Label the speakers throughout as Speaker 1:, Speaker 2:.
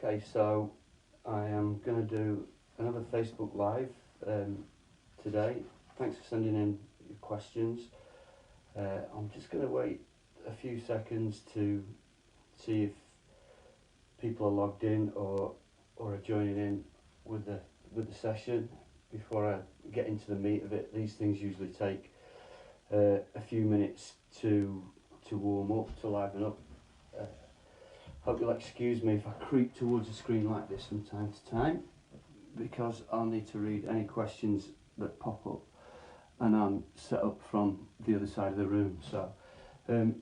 Speaker 1: Okay, so I am going to do another Facebook Live today. Thanks for sending in your questions. I'm just going to wait a few seconds to see if people are logged in or are joining in with the session before I get into the meat of it. These things usually take a few minutes to warm up, to liven up. Hope you'll excuse me if I creep towards the screen like this from time to time, because I'll need to read any questions that pop up, and I'm set up from the other side of the room. So this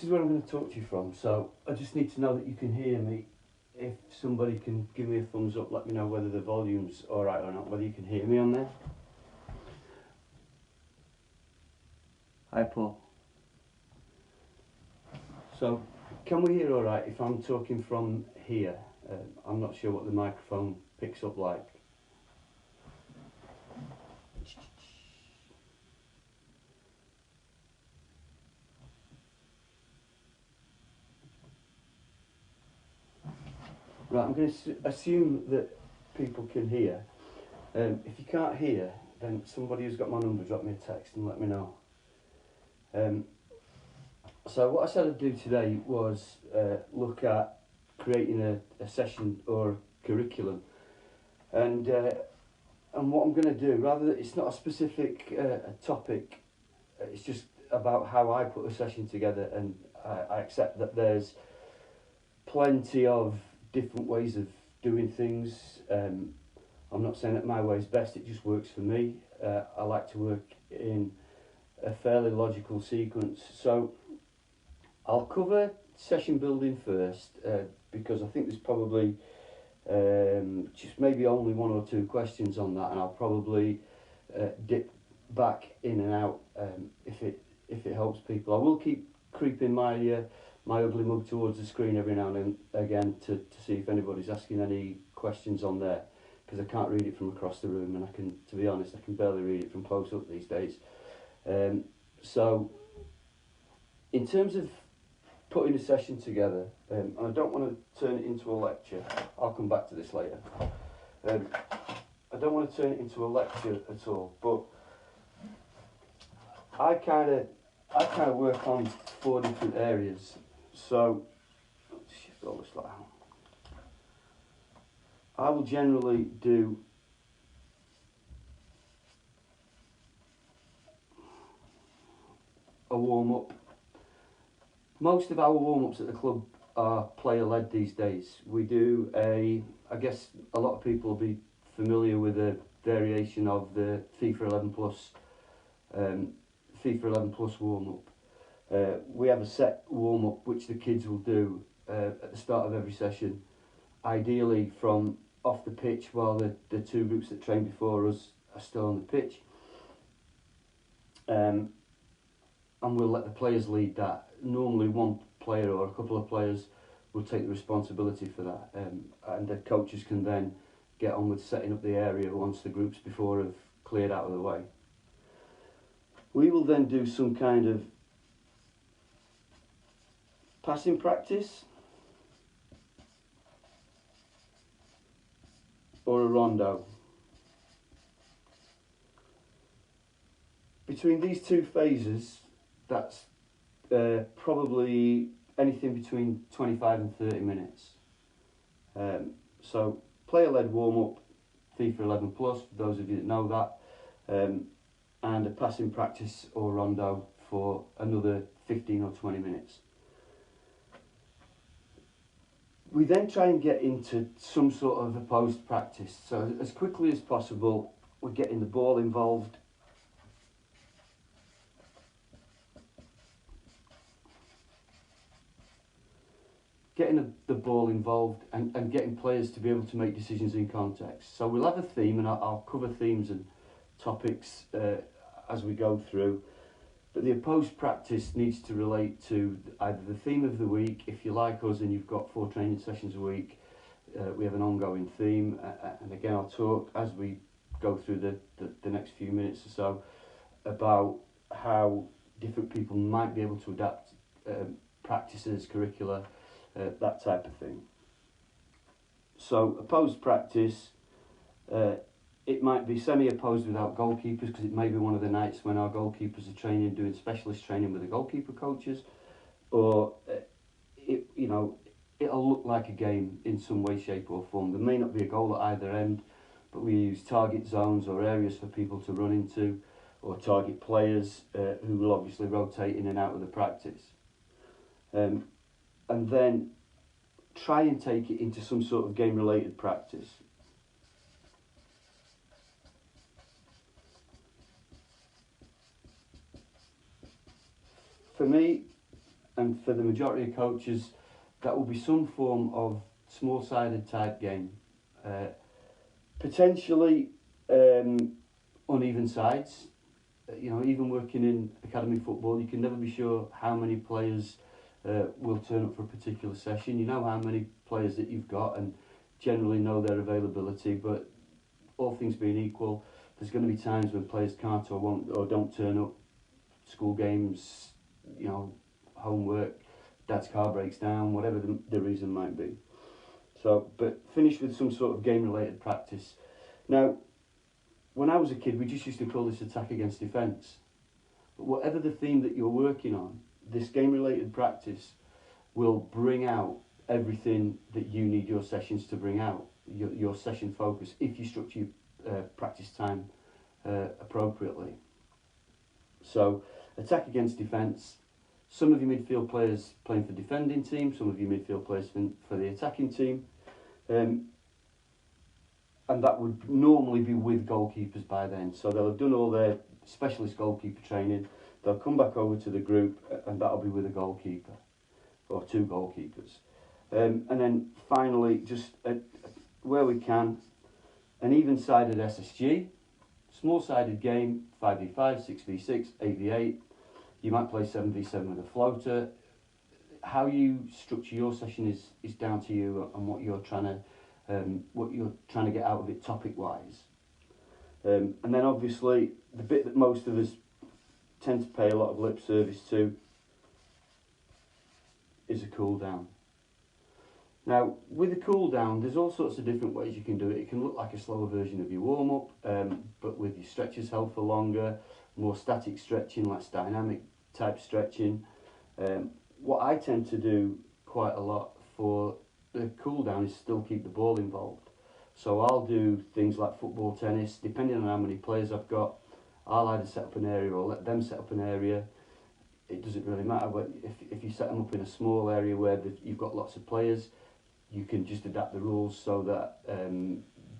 Speaker 1: is where I'm gonna talk to you from. So I just need to know that you can hear me. If somebody can give me a thumbs up, let me know whether the volume's all right or not, whether you can hear me on there. Hi, Paul. So, can we hear all right if I'm talking from here? I'm not sure what the microphone picks up like. Right, I'm going to assume that people can hear. If you can't hear, then somebody who's got my number, drop me a text and let me know. So what I said I'd do today was look at creating a session or a curriculum, and what I'm going to do, rather than, it's not a specific a topic, it's just about how I put a session together, and I accept that there's plenty of different ways of doing things. I'm not saying that my way is best, it just works for me. I like to work in a fairly logical sequence. So I'll cover session building first, because I think there's probably just maybe only one or two questions on that, and I'll probably dip back in and out if it helps people. I will keep creeping my my ugly mug towards the screen every now and again to see if anybody's asking any questions on there, because I can't read it from across the room, and I can, to be honest, I can barely read it from close up these days. So in terms of putting a session together, and I don't want to turn it into a lecture, I'll come back to this later. I don't want to turn it into a lecture at all, but I kind of work on 4 different areas. So let's shift all this light on. I will generally do a warm-up. Most of our warm-ups at the club are player-led these days. We do I guess a lot of people will be familiar with a variation of the FIFA 11 Plus warm-up. We have a set warm-up which the kids will do at the start of every session, ideally from off the pitch, while the 2 groups that train before us are still on the pitch. And we'll let the players lead that. Normally one player or a couple of players will take the responsibility for that, and the coaches can then get on with setting up the area once the groups before have cleared out of the way. We will then do some kind of passing practice or a rondo. Between these 2 phases, that's probably anything between 25 and 30 minutes. So player-led warm-up, FIFA 11 Plus, for those of you that know that, and a passing practice or rondo for another 15 or 20 minutes. We then try and get into some sort of opposed practice. So as quickly as possible, we're getting the ball involved. Getting the ball involved and getting players to be able to make decisions in context. So we'll have a theme, and I'll cover themes and topics as we go through. But the opposed practice needs to relate to either the theme of the week. If you like us and you've got 4 training sessions a week, we have an ongoing theme. And again, I'll talk as we go through the next few minutes or so about how different people might be able to adapt practices, curricula, that type of thing. So opposed practice, it might be semi-opposed without goalkeepers, because it may be one of the nights when our goalkeepers are training, doing specialist training with the goalkeeper coaches, or it'll look like a game in some way, shape or form. There may not be a goal at either end, but we use target zones or areas for people to run into, or target players who will obviously rotate in and out of the practice. And then try and take it into some sort of game-related practice. For me, and for the majority of coaches, that will be some form of small-sided type game. Potentially uneven sides. Even working in academy football, you can never be sure how many players will turn up for a particular session. You know how many players that you've got and generally know their availability, but all things being equal, there's going to be times when players can't or won't or don't turn up. School games, homework, dad's car breaks down, whatever the reason might be. So, but finish with some sort of game-related practice. Now, when I was a kid, we just used to call this attack against defence. But whatever the theme that you're working on, this game-related practice will bring out everything that you need your sessions to bring out, your session focus, if you structure your practice time appropriately. So, attack against defence. Some of your midfield players playing for the defending team, some of your midfield players for the attacking team. And that would normally be with goalkeepers by then. So they'll have done all their specialist goalkeeper training. They'll come back over to the group, and that'll be with a goalkeeper or two goalkeepers. And then finally, just where we can, an even-sided SSG, small-sided game, 5v5, 6v6, 8v8. You might play 7v7 with a floater. How you structure your session is down to you and what you're trying to get out of it topic-wise. And then obviously the bit that most of us tend to pay a lot of lip service to is a cool down. Now, with a cool down, there's all sorts of different ways you can do it. It can look like a slower version of your warm-up, but with your stretches held for longer, more static stretching, less dynamic type stretching. What I tend to do quite a lot for the cool down is still keep the ball involved. So I'll do things like football, tennis, depending on how many players I've got. I'll either set up an area or let them set up an area. It doesn't really matter, but if you set them up in a small area where you've got lots of players, you can just adapt the rules so that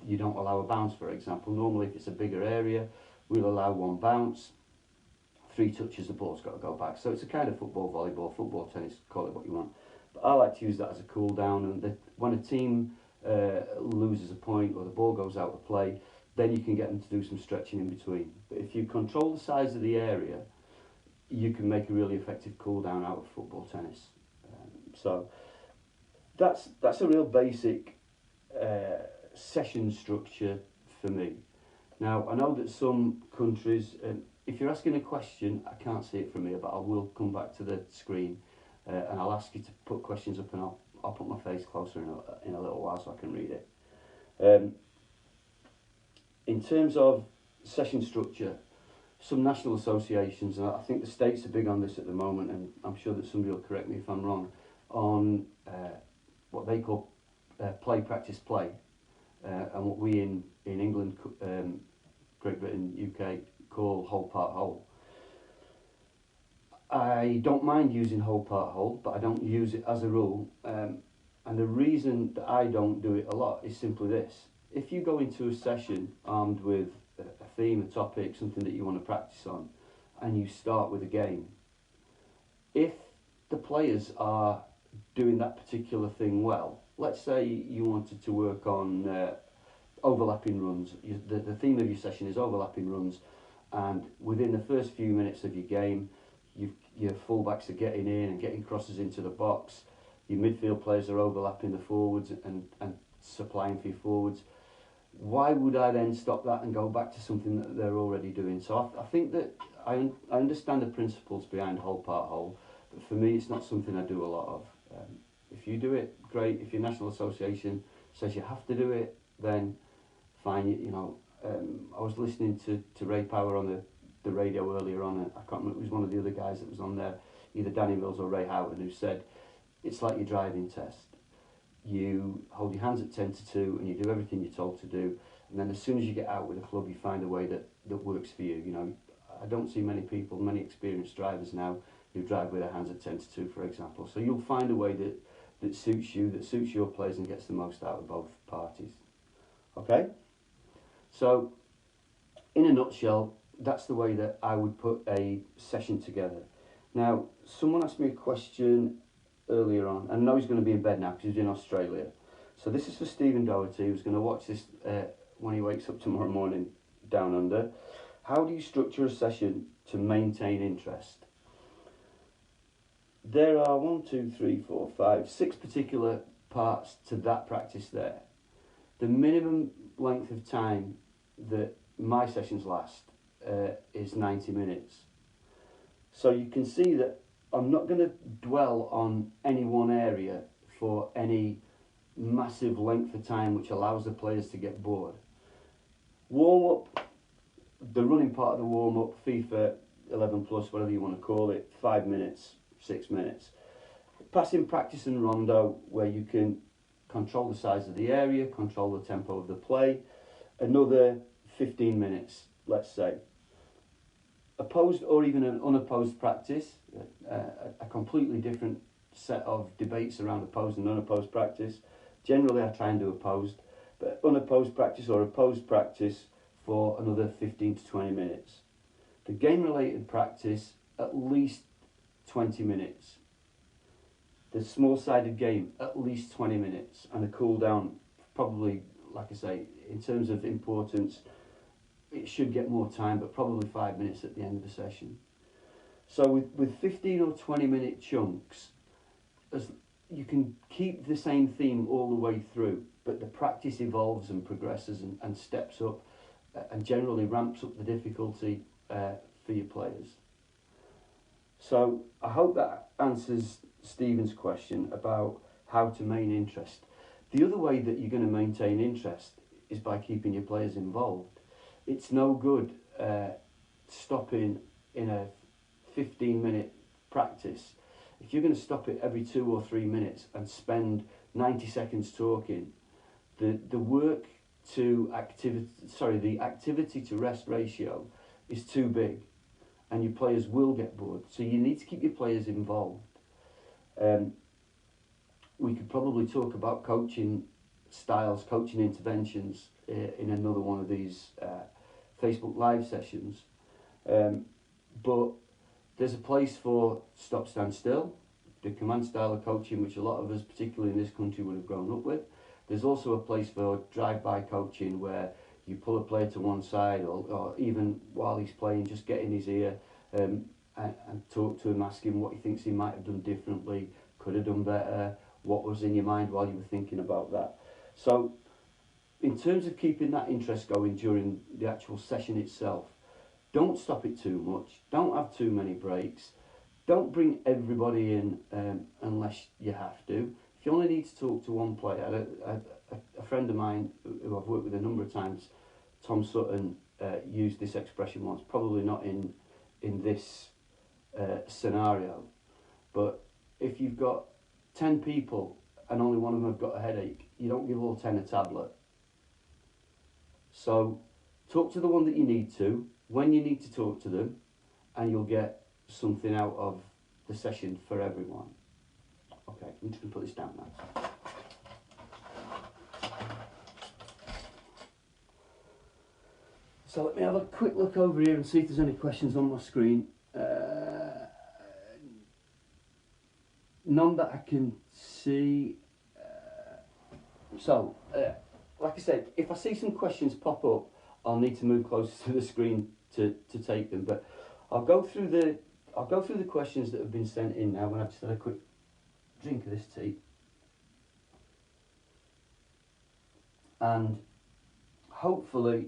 Speaker 1: you don't allow a bounce, for example. Normally, if it's a bigger area, we'll allow one bounce. 3 touches, the ball's got to go back. So it's a kind of football, volleyball, football, tennis, call it what you want. But I like to use that as a cool down, and when a team loses a point or the ball goes out of play, then you can get them to do some stretching in between. But if you control the size of the area, you can make a really effective cool down out of football, tennis. So that's a real basic session structure for me. Now, I know that some countries, if you're asking a question, I can't see it from here, but I will come back to the screen and I'll ask you to put questions up, and I'll put my face closer in a little while so I can read it. In terms of session structure, some national associations, and I think the States are big on this at the moment, and I'm sure that somebody will correct me if I'm wrong, on what they call play, practice, play, and what we in England, Great Britain, UK call whole, part, whole. I don't mind using whole, part, whole, but I don't use it as a rule. And the reason that I don't do it a lot is simply this. If you go into a session armed with a theme, a topic, something that you want to practice on, and you start with a game, if the players are doing that particular thing well, let's say you wanted to work on overlapping runs, the theme of your session is overlapping runs, and within the first few minutes of your game, your fullbacks are getting in and getting crosses into the box, your midfield players are overlapping the forwards and supplying for your forwards. Why would I then stop that and go back to something that they're already doing? So I think that I understand the principles behind whole, part, whole, but for me it's not something I do a lot of. If you do it, great. If your national association says you have to do it, then fine. I was listening to Ray Power on the radio earlier on, and I can't remember, it was one of the other guys that was on there, either Danny Mills or Ray Howard, who said, it's like your driving test. You hold your hands at 10 to 2 and you do everything you're told to do, and then as soon as you get out with a club, you find a way that works for you. I don't see many experienced drivers now who drive with their hands at 10 to 2, for example. So you'll find a way that suits you, that suits your players and gets the most out of both parties. Okay? So, in a nutshell, that's the way that I would put a session together. Now, someone asked me a question earlier on, and I know he's going to be in bed now because he's in Australia. So this is for Stephen Doherty, who's going to watch this when he wakes up tomorrow morning down under. How do you structure a session to maintain interest? There are 6 particular parts to that practice there. The minimum length of time that my sessions last is 90 minutes. So you can see that I'm not going to dwell on any one area for any massive length of time which allows the players to get bored. Warm up, the running part of the warm up, FIFA 11 plus, whatever you want to call it, 5 minutes, 6 minutes. Passing practice and rondo, where you can control the size of the area, control the tempo of the play. Another 15 minutes, let's say. Opposed or even an unopposed practice, a completely different set of debates around opposed and unopposed practice. Generally I try and do opposed, but unopposed practice or opposed practice for another 15 to 20 minutes. The game related practice, at least 20 minutes. The small sided game, at least 20 minutes. And a cool down, probably, like I say, in terms of importance, it should get more time, but probably 5 minutes at the end of the session. So with 15 or 20 minute chunks, as you can keep the same theme all the way through, but the practice evolves and progresses and steps up and generally ramps up the difficulty for your players. So I hope that answers Stephen's question about how to maintain interest. The other way that you're going to maintain interest is by keeping your players involved. It's no good stopping in a 15-minute practice. If you're going to stop it every 2 or 3 minutes and spend 90 seconds talking, the activity to rest ratio is too big, and your players will get bored. So you need to keep your players involved. We could probably talk about coaching styles, coaching interventions in another one of these Facebook Live sessions. But there's a place for stop, stand still, the command style of coaching, which a lot of us, particularly in this country, would have grown up with. There's also a place for drive-by coaching, where you pull a player to one side, or even while he's playing, just get in his ear and talk to him, ask him what he thinks he might have done differently, could have done better, what was in your mind while you were thinking about that. So in terms of keeping that interest going during the actual session itself, don't stop it too much, don't have too many breaks, don't bring everybody in unless you have to. If you only need to talk to one player, a friend of mine who I've worked with a number of times, Tom Sutton, used this expression once, probably not in this scenario, but if you've got 10 people and only one of them have got a headache, you don't give all 10 a tablet. So talk to the one that you need to, when you need to talk to them, and you'll get something out of the session for everyone. Okay, I'm just going to put this down now. So let me have a quick look over here and see if there's any questions on my screen. None that I can see. Like I said, if I see some questions pop up, I'll need to move closer to the screen to take them. But I'll go through the questions that have been sent in now when I've just had a quick drink of this tea. And hopefully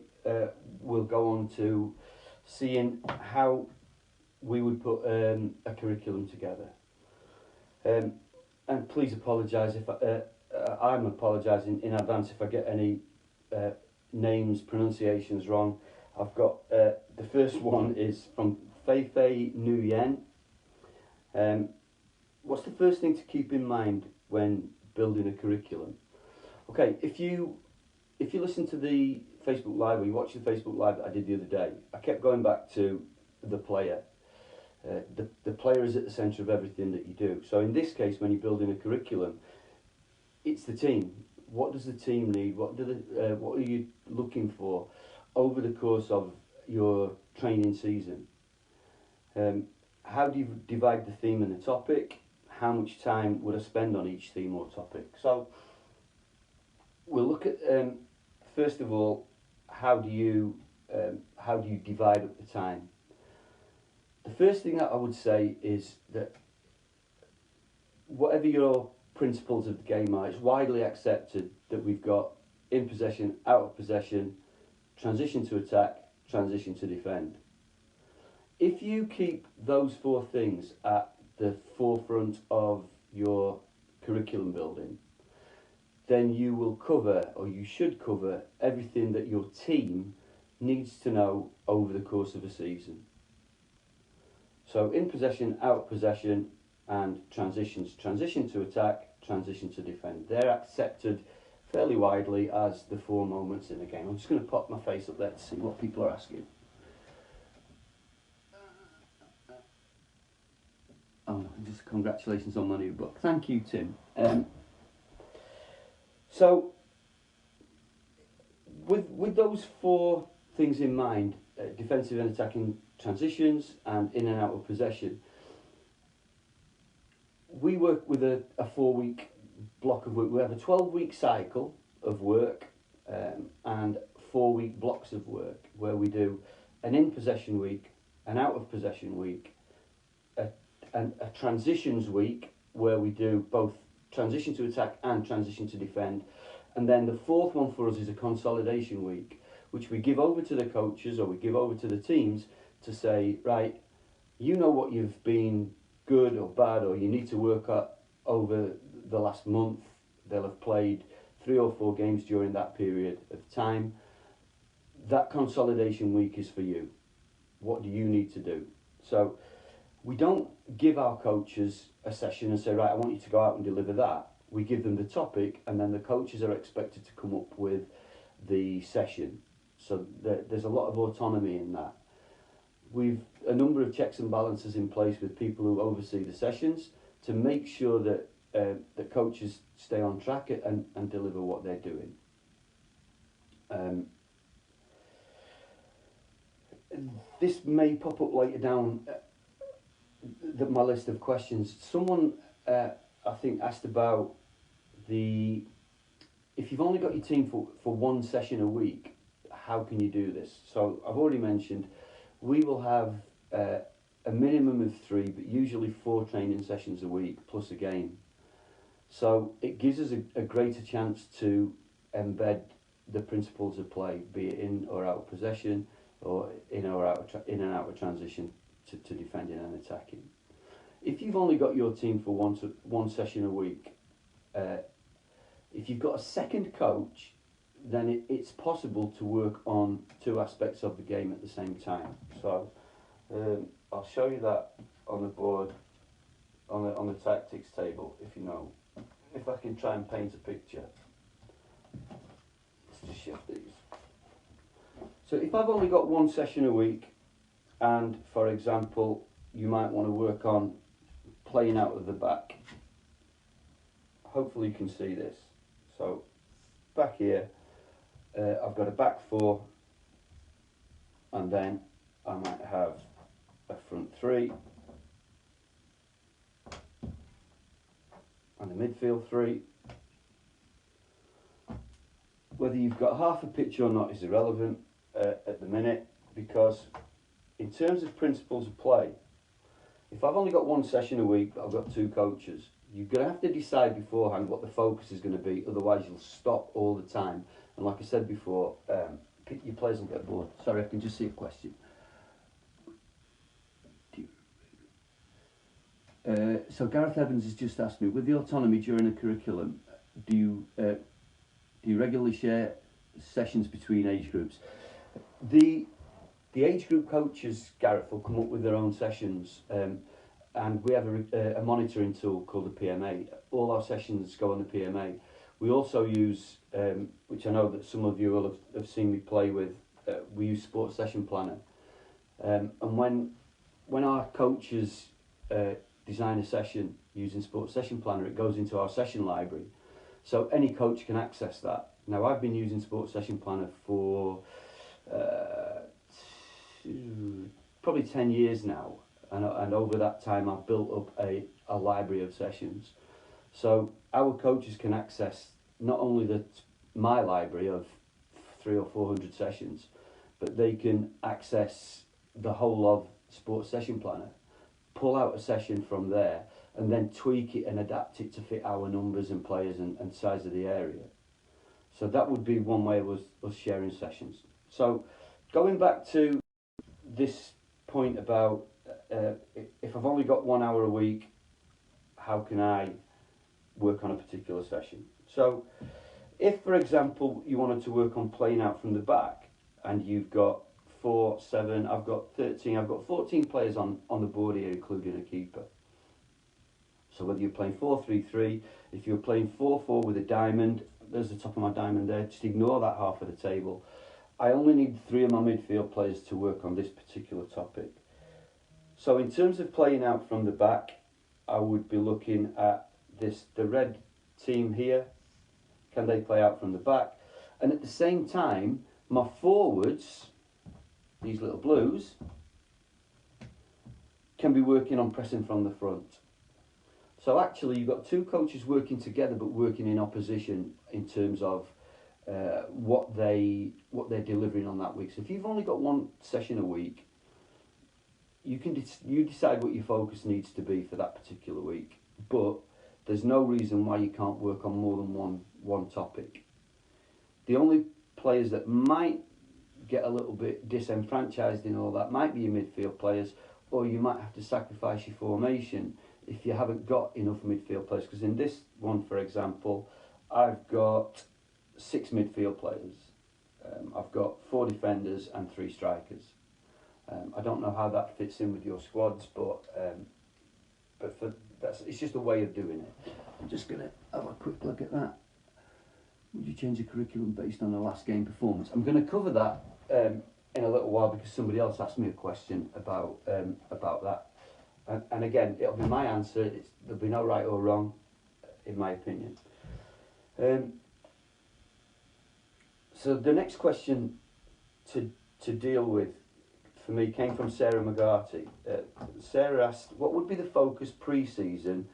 Speaker 1: we'll go on to seeing how we would put a curriculum together. and please apologise if I'm apologising in advance if I get any names, pronunciations wrong. I've got the first one is from Feifei Nguyen. What's the first thing to keep in mind when building a curriculum? Okay, if you listen to the Facebook Live, or you watch the Facebook Live that I did the other day, I kept going back to the player. The player is at the centre of everything that you do. So in this case, when you're building a curriculum, it's the team. What does the team need? What are you looking for over the course of your training season? How do you divide the theme and the topic? How much time would I spend on each theme or topic? So we'll look at first of all, how do you divide up the time? The first thing that I would say is that whatever your principles of the game are, it's widely accepted that we've got in possession, out of possession, transition to attack, transition to defend. If you keep those four things at the forefront of your curriculum building, then you will cover, or you should cover, everything that your team needs to know over the course of a season. So in possession, out of possession, and transitions. Transition to attack, transition to defend. They're accepted fairly widely as the four moments in the game. I'm just going to pop my face up there to see what people are asking. Oh, just congratulations on my new book. Thank you, Tim. So, with those four things in mind, defensive and attacking transitions and in and out of possession, we work with a 4-week block of work. We have a 12-week cycle of work and 4-week blocks of work where we do an in-possession week, an out-of-possession week, a transitions week where we do both transition to attack and transition to defend. And then the fourth one for us is a consolidation week, which we give over to the coaches or we give over to the teams to say, right, you know what you've been good or bad or you need to work up over the last month. They'll have played 3 or 4 games during that period of time. That consolidation week is for you. What do you need to do? So we don't give our coaches a session and say, right, I want you to go out and deliver that. We give them the topic and then the coaches are expected to come up with the session. So there's a lot of autonomy in that. We've a number of checks and balances in place with people who oversee the sessions to make sure that the coaches stay on track and deliver what they're doing. This may pop up later down my list of questions. Someone I think asked about if you've only got your team for one session a week, how can you do this? So I've already mentioned we will have a minimum of 3, but usually 4 training sessions a week plus a game. So it gives us a greater chance to embed the principles of play, be it in or out of possession, or in and out of transition to defending and attacking. If you've only got your team for one session a week, if you've got a second coach, then it's possible to work on 2 aspects of the game at the same time. So I'll show you that on the board, on the tactics table, if I can try and paint a picture. Let's just shift these. So if I've only got one session a week, and for example, you might want to work on playing out of the back. Hopefully you can see this. So back here, I've got a back 4, and then I might have a front 3, and a midfield 3. Whether you've got half a pitch or not is irrelevant at the minute, because in terms of principles of play, if I've only got one session a week but I've got 2 coaches, you're going to have to decide beforehand what the focus is going to be, otherwise you'll stop all the time. And like I said before, your players will get bored. Sorry, I can just see a question. So Gareth Evans has just asked me, with the autonomy during a curriculum, do you regularly share sessions between age groups? The age group coaches, Gareth, will come up with their own sessions, and we have a monitoring tool called the PMA. All our sessions go on the PMA. We also use, which I know that some of you will have seen me play with, we use Sports Session Planner. And when our coaches design a session using Sports Session Planner, it goes into our session library. So any coach can access that. Now, I've been using Sports Session Planner for probably 10 years now, and over that time I've built up a library of sessions. So our coaches can access not only my library of 300 or 400 sessions, but they can access the whole of Sports Session Planner, pull out a session from there, and then tweak it and adapt it to fit our numbers and players and size of the area. So that would be one way of us sharing sessions. So going back to this point about if I've only got 1 hour a week, how can I work on a particular session? So if, for example, you wanted to work on playing out from the back, and you've got 4, 7, I've got 13, I've got 14 players on the board here, including a keeper. So whether you're playing 4-3-3, if you're playing 4-4 with a diamond, there's the top of my diamond there, just ignore that half of the table. I only need 3 of my midfield players to work on this particular topic. So in terms of playing out from the back, I would be looking at the red team here. Can they play out from the back? And at the same time, my forwards, these little blues, can be working on pressing from the front. So actually you've got 2 coaches working together but working in opposition in terms of what they're delivering on that week. So if you've only got 1 session a week, you decide what your focus needs to be for that particular week. But there's no reason why you can't work on more than one topic. The only players that might get a little bit disenfranchised in all that might be your midfield players, or you might have to sacrifice your formation if you haven't got enough midfield players. Because in this one, for example, I've got 6 midfield players. I've got 4 defenders and 3 strikers. I don't know how that fits in with your squads, but it's just a way of doing it. I'm just going to have a quick look at that. Would you change the curriculum based on the last game performance? I'm going to cover that in a little while, because somebody else asked me a question about that. And again, it'll be my answer. There'll be no right or wrong, in my opinion. So the next question to deal with for me came from Sarah McGarty. Sarah asked, what would be the focus pre-season,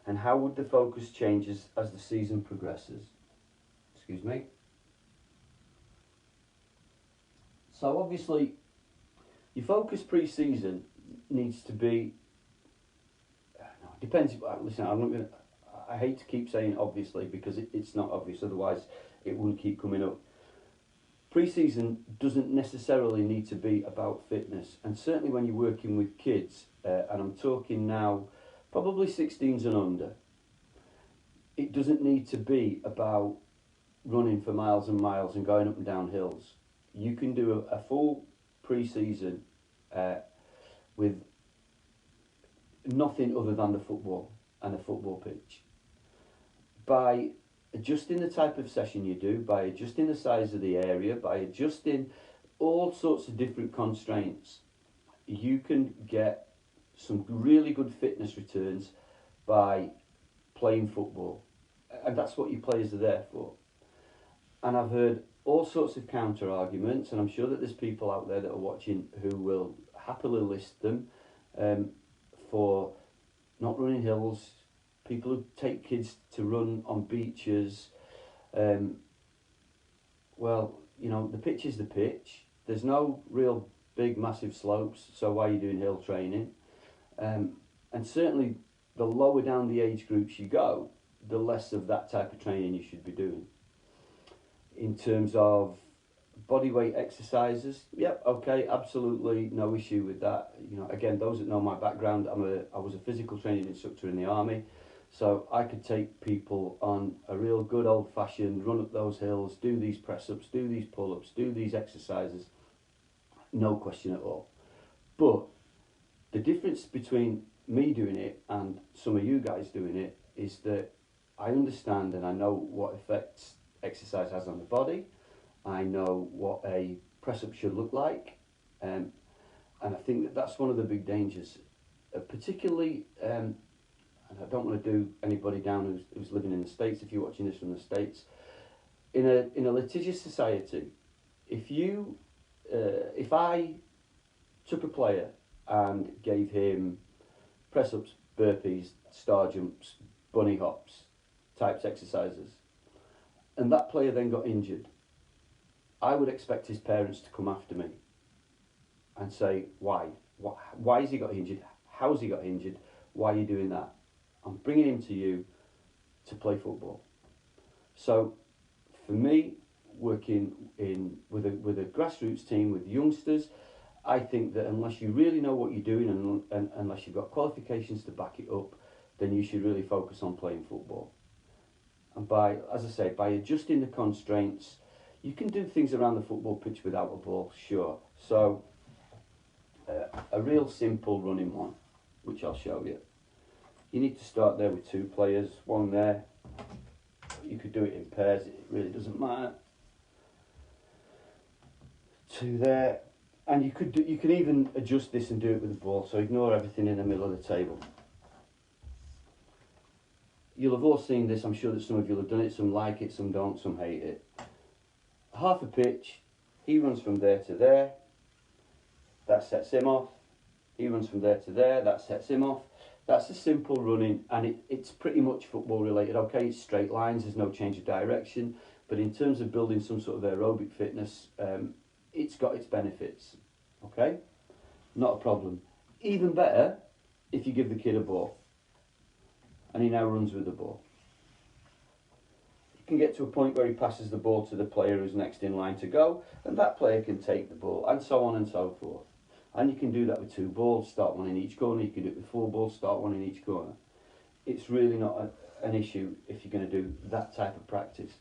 Speaker 1: and how would the focus change as the season progresses? Excuse me. So obviously, your focus pre-season needs to be. No, it depends. Listen, I'm not going to. I hate to keep saying obviously, because it's not obvious. Otherwise, it wouldn't keep coming up. Pre-season doesn't necessarily need to be about fitness, and certainly when you're working with kids, and I'm talking now, probably 16s and under. It doesn't need to be about running for miles and miles and going up and down hills. You can do a full pre-season with nothing other than the football and a football pitch. By adjusting the type of session you do, by adjusting the size of the area, by adjusting all sorts of different constraints, you can get some really good fitness returns by playing football. And that's what your players are there for. And I've heard all sorts of counter arguments, and I'm sure that there's people out there that are watching who will happily list them for not running hills, people who take kids to run on beaches. Well, you know, the pitch is the pitch. There's no real big, massive slopes, so why are you doing hill training? And certainly, the lower down the age groups you go, the less of that type of training you should be doing. In terms of bodyweight exercises, yep, okay, absolutely no issue with that. You know, again, those that know my background, I was a physical training instructor in the army, so I could take people on a real good old-fashioned run up those hills, do these press-ups, do these pull-ups, do these exercises, no question at all. But the difference between me doing it and some of you guys doing it is that I understand and I know what effects exercise has on the body. I know what a press-up should look like, and I think that that's one of the big dangers, particularly, and I don't want to do anybody down who's living in the States. If you're watching this from the States, in a litigious society, if I took a player and gave him press-ups, burpees, star jumps, bunny hops types exercises, and that player then got injured, I would expect his parents to come after me and say, why? Why has he got injured? How's he got injured? Why are you doing that? I'm bringing him to you to play football. So for me, working with a grassroots team with youngsters, I think that unless you really know what you're doing and unless you've got qualifications to back it up, then you should really focus on playing football. And as I say, by adjusting the constraints, you can do things around the football pitch without a ball, sure. So, a real simple running one, which I'll show you. You need to start there with 2 players, one there. You could do it in pairs, it really doesn't matter. 2 there. And you can even adjust this and do it with the ball, so ignore everything in the middle of the table. You'll have all seen this, I'm sure that some of you have done it, some like it, some don't, some hate it. Half a pitch, he runs from there to there, that sets him off. He runs from there to there, that sets him off. That's a simple running, and it's pretty much football related. Okay, it's straight lines, there's no change of direction, but in terms of building some sort of aerobic fitness, it's got its benefits, okay? Not a problem. Even better if you give the kid a ball, and he now runs with the ball. Can get to a point where he passes the ball to the player who's next in line to go, and that player can take the ball, and so on and so forth. And you can do that with 2 balls, start one in each corner. You can do it with 4 balls, start one in each corner. It's really not an issue if you're going to do that type of practice.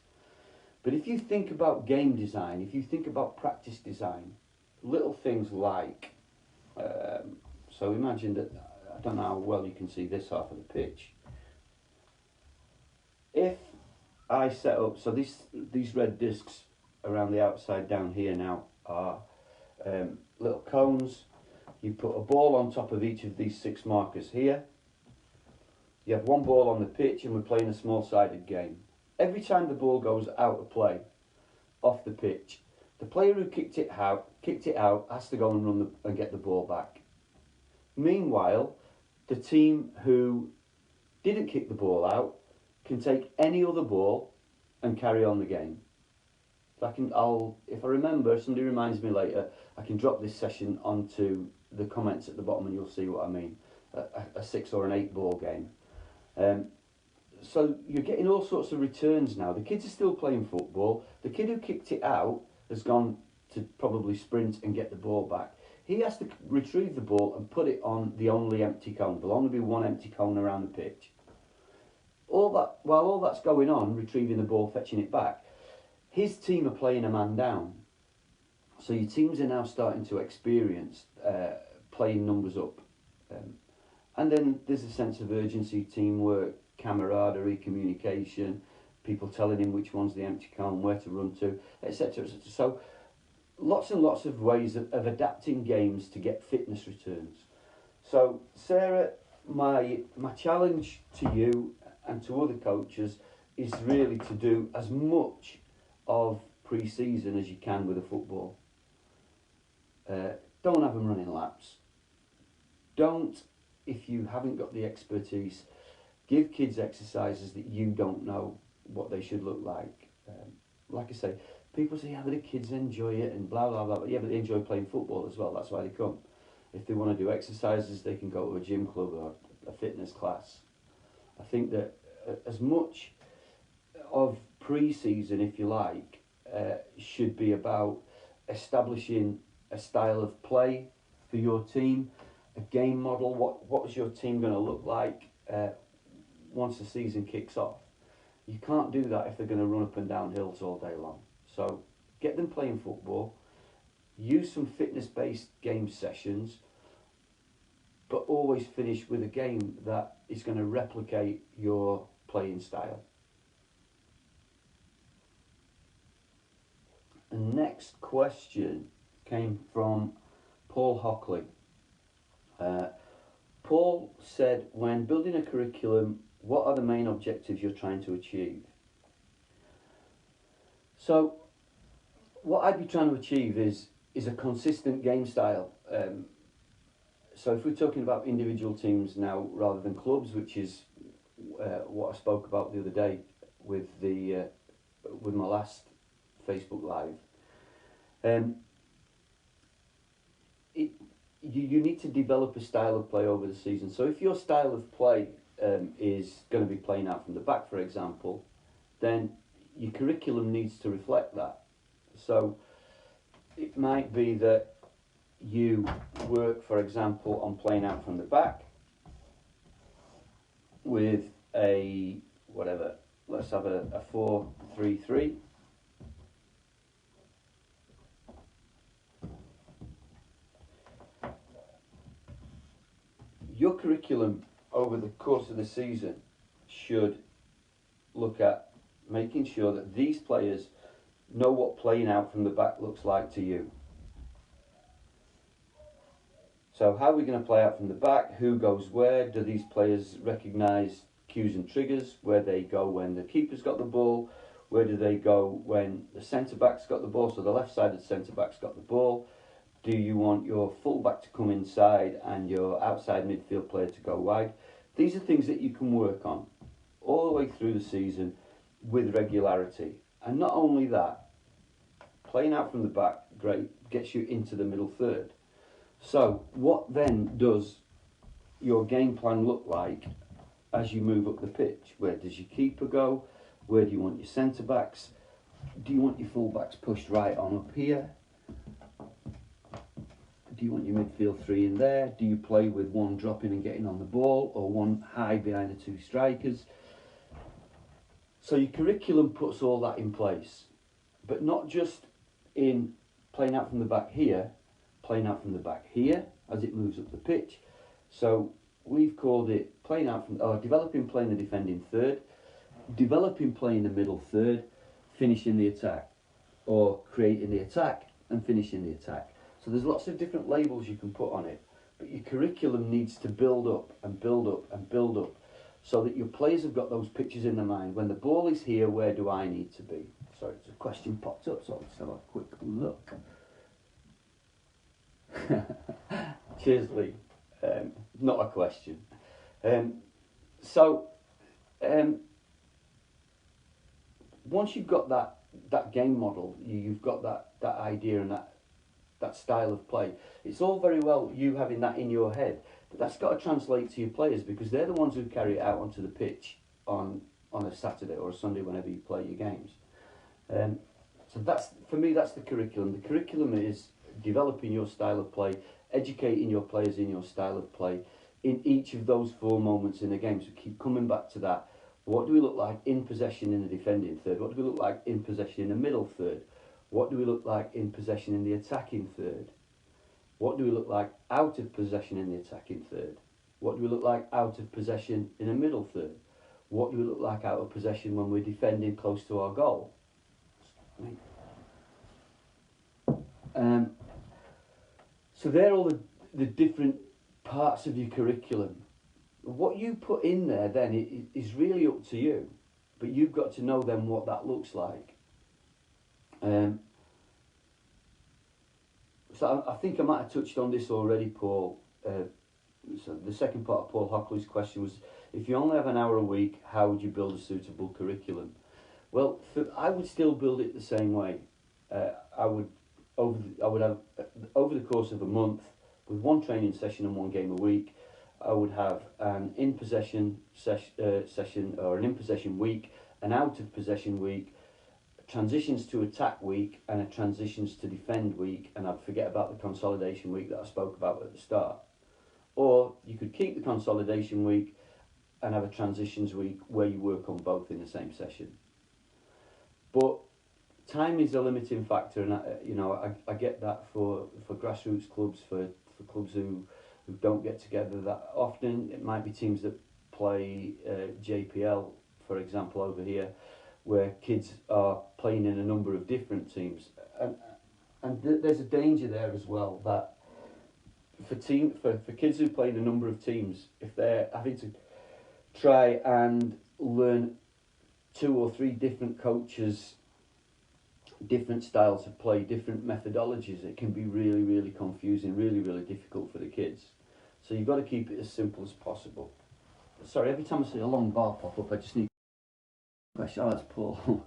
Speaker 1: But if you think about game design, if you think about practice design, little things like, so imagine that, I don't know how well you can see this half of the pitch. If I set up, so these red discs around the outside down here now are little cones. You put a ball on top of each of these 6 markers here. You have 1 ball on the pitch, and we're playing a small-sided game. Every time the ball goes out of play, off the pitch, the player who kicked it out has to go and and get the ball back. Meanwhile, the team who didn't kick the ball out can take any other ball and carry on the game. If I remember, if somebody reminds me later, I can drop this session onto the comments at the bottom and you'll see what I mean. A 6 or an 8 ball game. So you're getting all sorts of returns now. The kids are still playing football. The kid who kicked it out has gone to probably sprint and get the ball back. He has to retrieve the ball and put it on the only empty cone. There'll only be 1 empty cone around the pitch. While all that's going on, retrieving the ball, fetching it back, his team are playing a man down. So your teams are now starting to experience playing numbers up. And then there's a sense of urgency, teamwork, camaraderie, communication, people telling him which one's the empty cone, where to run to, etc. etc. So lots and lots of ways of adapting games to get fitness returns. So Sarah, my challenge to you and to other coaches is really to do as much of pre-season as you can with a football. Don't have them running laps. Don't, if you haven't got the expertise, give kids exercises that you don't know what they should look like. Like I say, people say, yeah, but the kids enjoy it and blah, blah, blah. But yeah, but they enjoy playing football as well. That's why they come. If they want to do exercises, they can go to a gym club or a fitness class. I think that as much of pre-season, if you like, should be about establishing a style of play for your team, a game model. What is your team going to look like once the season kicks off? You can't do that if they're going to run up and down hills all day long. So get them playing football, use some fitness-based game sessions, but always finish with a game that is going to replicate your playing style. The next question came from Paul Hockley. Paul said, when building a curriculum, what are the main objectives you're trying to achieve? So, what I'd be trying to achieve is a consistent game style. So if we're talking about individual teams now rather than clubs, which is what I spoke about the other day with my last Facebook Live, you need to develop a style of play over the season. So if your style of play is going to be playing out from the back, for example, then your curriculum needs to reflect that. So it might be that you work, for example, on playing out from the back with a, whatever, let's have a 4-3-3. Your curriculum over the course of the season should look at making sure that these players know what playing out from the back looks like to you. So how are we going to play out from the back? Who goes where? Do these players recognise cues and triggers? Where they go when the keeper's got the ball? Where do they go when the centre-back's got the ball? So the left-sided centre-back's got the ball. Do you want your full-back to come inside and your outside midfield player to go wide? These are things that you can work on all the way through the season with regularity. And not only that, playing out from the back, great, gets you into the middle third. So what then does your game plan look like as you move up the pitch? Where does your keeper go? Where do you want your centre-backs? Do you want your full-backs pushed right on up here? Do you want your midfield three in there? Do you play with one dropping and getting on the ball, or one high behind the two strikers? So your curriculum puts all that in place, but not just in playing out from the back here, playing out from the back here as it moves up the pitch. So we've called it playing out from, or developing playing the defending third, developing playing the middle third, finishing the attack, or creating the attack and finishing the attack. So there's lots of different labels you can put on it, but your curriculum needs to build up and build up and build up so that your players have got those pictures in their mind. When the ball is here, where do I need to be? Sorry, a question popped up, so let's have a quick look. Cheers, Lee. Not a question. Once you've got that game model, you've got that idea and that style of play. It's all very well you having that in your head, but that's got to translate to your players, because they're the ones who carry it out onto the pitch on a Saturday or a Sunday whenever you play your games. So that's, for me, that's the curriculum. The curriculum is developing your style of play, educating your players in your style of play in each of those 4 moments in the game. So keep coming back to that. What do we look like in possession in the defending third? What do we look like in possession in the middle third? What do we look like in possession in the attacking third? What do we look like out of possession in the attacking third? What do we look like out of possession in the middle third? What do we look like out of possession when we're defending close to our goal? So they're all the different parts of your curriculum. What you put in there then is really up to you, but you've got to know then what that looks like. So I think I might have touched on this already, Paul. So the second part of Paul Hockley's question was, if you only have an hour a week, how would you build a suitable curriculum? Well, I would still build it the same way. I would have, over the course of a month, with 1 training session and 1 game a week, I would have an in-possession session or an in-possession week, an out-of-possession week, transitions to attack week and a transitions to defend week, and I'd forget about the consolidation week that I spoke about at the start. Or you could keep the consolidation week and have a transitions week where you work on both in the same session. But time is a limiting factor, and I get that for grassroots clubs, for clubs who don't get together that often. It might be teams that play JPL, for example, over here, where kids are playing in a number of different teams, and there's a danger there as well that for kids who play in a number of teams, if they're having to try and learn 2 or 3 different coaches, different styles of play, different methodologies, it can be really, really confusing, really, really difficult for the kids. So you've got to keep it as simple as possible. Sorry, every time I see a long bar pop up, I just need to question. Oh, that's Paul.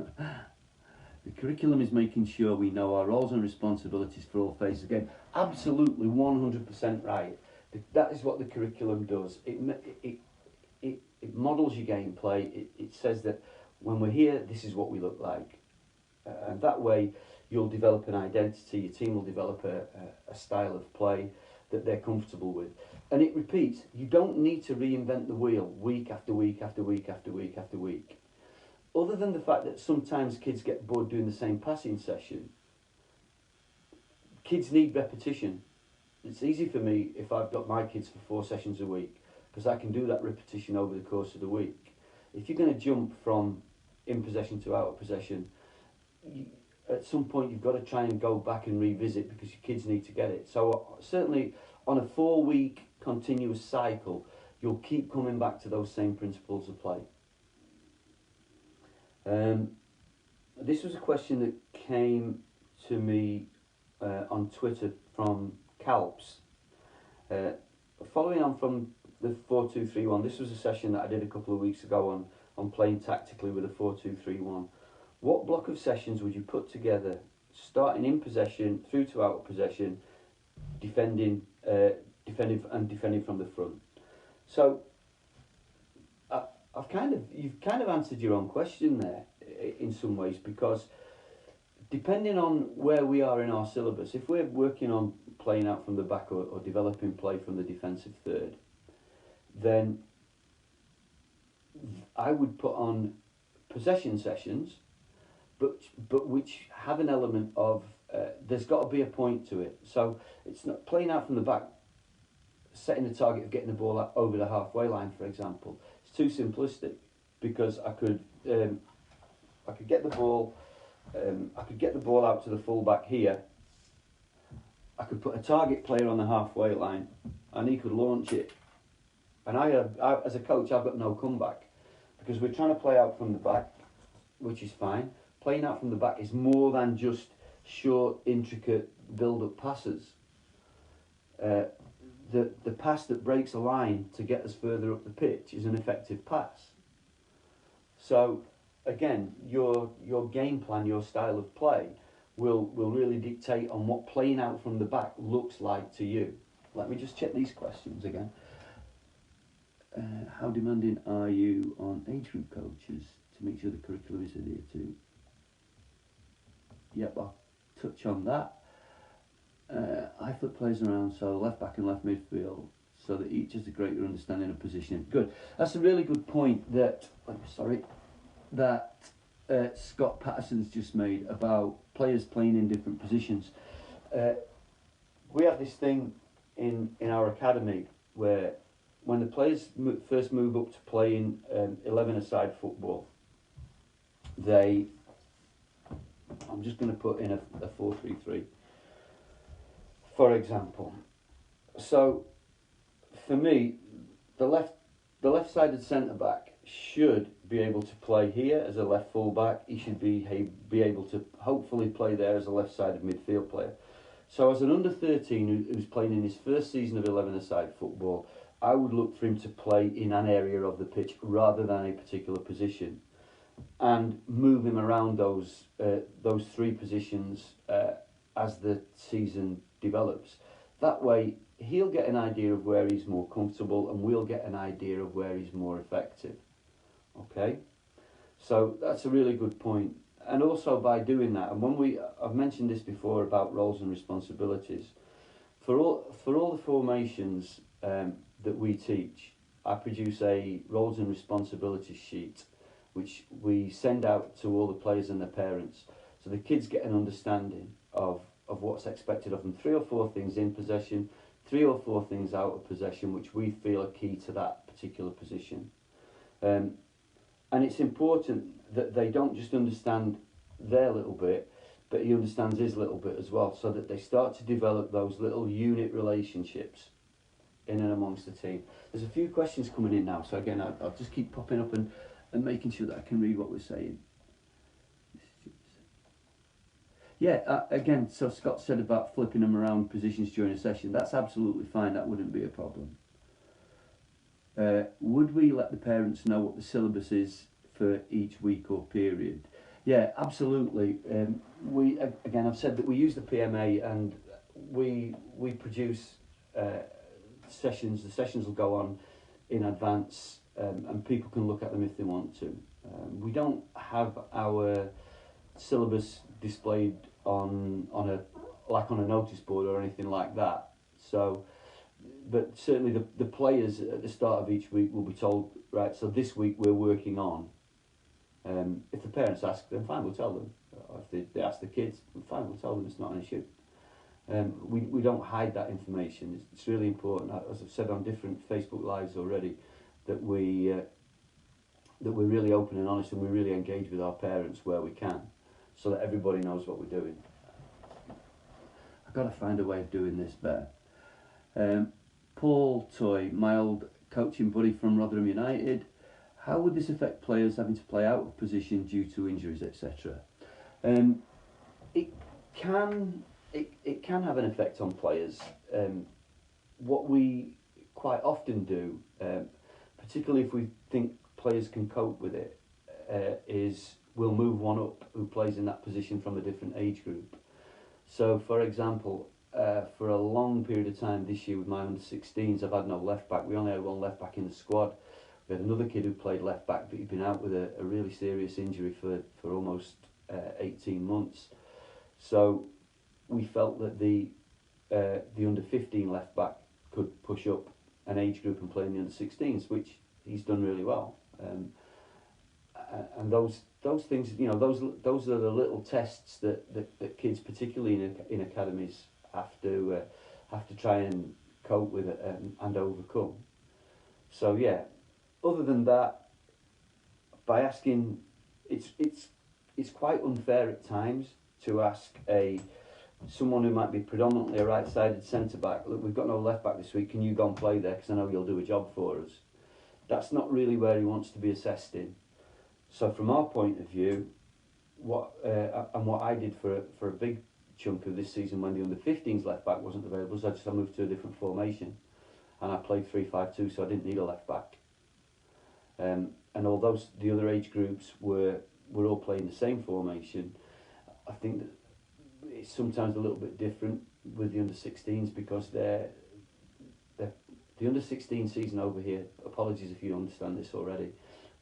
Speaker 1: The curriculum is making sure we know our roles and responsibilities for all phases of the game. Absolutely, 100% right. That is what the curriculum does. It models your gameplay. It says that when we're here, this is what we look like. And that way, you'll develop an identity, your team will develop a style of play that they're comfortable with. And it repeats, you don't need to reinvent the wheel week after week after week after week after week. Other than the fact that sometimes kids get bored doing the same passing session, kids need repetition. It's easy for me if I've got my kids for 4 sessions a week, because I can do that repetition over the course of the week. If you're going to jump from in possession to out of possession, at some point you've got to try and go back and revisit, because your kids need to get it. So certainly on a 4-week continuous cycle, you'll keep coming back to those same principles of play. This was a question that came to me on Twitter from Calps. Following on from the 4-2-3-1, this was a session that I did a couple of weeks ago on playing tactically with a 4-2-3-1. What block of sessions would you put together, starting in possession through to out of possession, defending from the front? So you've kind of answered your own question there in some ways, because depending on where we are in our syllabus, if we're working on playing out from the back or developing play from the defensive third, then I would put on possession sessions, but which have an element of there's got to be a point to it. So it's not playing out from the back, setting the target of getting the ball out over the halfway line, for example. It's too simplistic, because I could get the ball, out to the fullback here. I could put a target player on the halfway line, and he could launch it. And I as a coach, I've got no comeback, because we're trying to play out from the back, which is fine. Playing out from the back is more than just short, intricate build-up passes. The pass that breaks a line to get us further up the pitch is an effective pass. So again, your game plan, your style of play will really dictate on what playing out from the back looks like to you. Let me just check these questions again. How demanding are you on age group coaches to make sure the curriculum is adhered to? Yep, I'll touch on that. I flip players around, so left back and left midfield, so that each has a greater understanding of positioning. Good. That's a really good point that Scott Patterson's just made about players playing in different positions. We have this thing in our academy where when the players first move up to playing 11-a-side football, I'm just going to put in a 4-3-3, for example. So for me, the left-sided centre-back should be able to play here as a left full-back. He should be able to hopefully play there as a left-sided midfield player. So as an under-13 who's playing in his first season of 11-a-side football, I would look for him to play in an area of the pitch rather than a particular position, and move him around those 3 positions as the season develops. That way, he'll get an idea of where he's more comfortable, and we'll get an idea of where he's more effective. Okay, so that's a really good point. and also by doing that, and I've mentioned this before about roles and responsibilities. For all the formations that we teach, I produce a roles and responsibilities sheet, which we send out to all the players and their parents, so the kids get an understanding of what's expected of them. 3 or 4 things in possession, 3 or 4 things out of possession, which we feel are key to that particular position. And it's important that they don't just understand their little bit, but he understands his little bit as well, so that they start to develop those little unit relationships in and amongst the team. There's a few questions coming in now, so again, I'll just keep popping up and making sure that I can read what we're saying. Yeah, again, so Scott said about flipping them around positions during a session. That's absolutely fine, that wouldn't be a problem. Would we let the parents know what the syllabus is for each week or period? Yeah, absolutely. Again, I've said that we use the PMA, and we produce sessions. The sessions will go on in advance, and people can look at them if they want to. We don't have our syllabus displayed on a notice board or anything like that. So, but certainly the players at the start of each week will be told, right, so this week we're working on. If the parents ask, then fine, we'll tell them. Or if they ask the kids, fine, we'll tell them, it's not an issue. We don't hide that information. It's really important, as I've said on different Facebook Lives already, that we're really open and honest, and we really engage with our parents where we can, so that everybody knows what we're doing. I've got to find a way of doing this better. Paul Toy, my old coaching buddy from Rotherham United. How would this affect players having to play out of position due to injuries, etc.? It can have an effect on players. What we quite often do, particularly if we think players can cope with it, is we'll move one up who plays in that position from a different age group. So, for example, for a long period of time this year with my under-16s, I've had no left back. We only had one left back in the squad. We had another kid who played left back, but he'd been out with a really serious injury for almost 18 months. So we felt that the under-15 left back could push up an age group and play in the under-16s, which he's done really well. And those things, you know, those are the little tests that kids, particularly in academies, have to try and cope with it and overcome. So yeah, other than that, by asking, it's quite unfair at times to ask someone who might be predominantly a right-sided centre-back, look, we've got no left-back this week, can you go and play there because I know you'll do a job for us. That's not really where he wants to be assessed in. So from our point of view, what I did for a big chunk of this season when the under-15s left-back wasn't available, so I moved to a different formation, and I played 3-5-2, so I didn't need a left-back. And although the other age groups were all playing the same formation, I think that it's sometimes a little bit different with the under-16s because the under-16 season over here, apologies if you understand this already,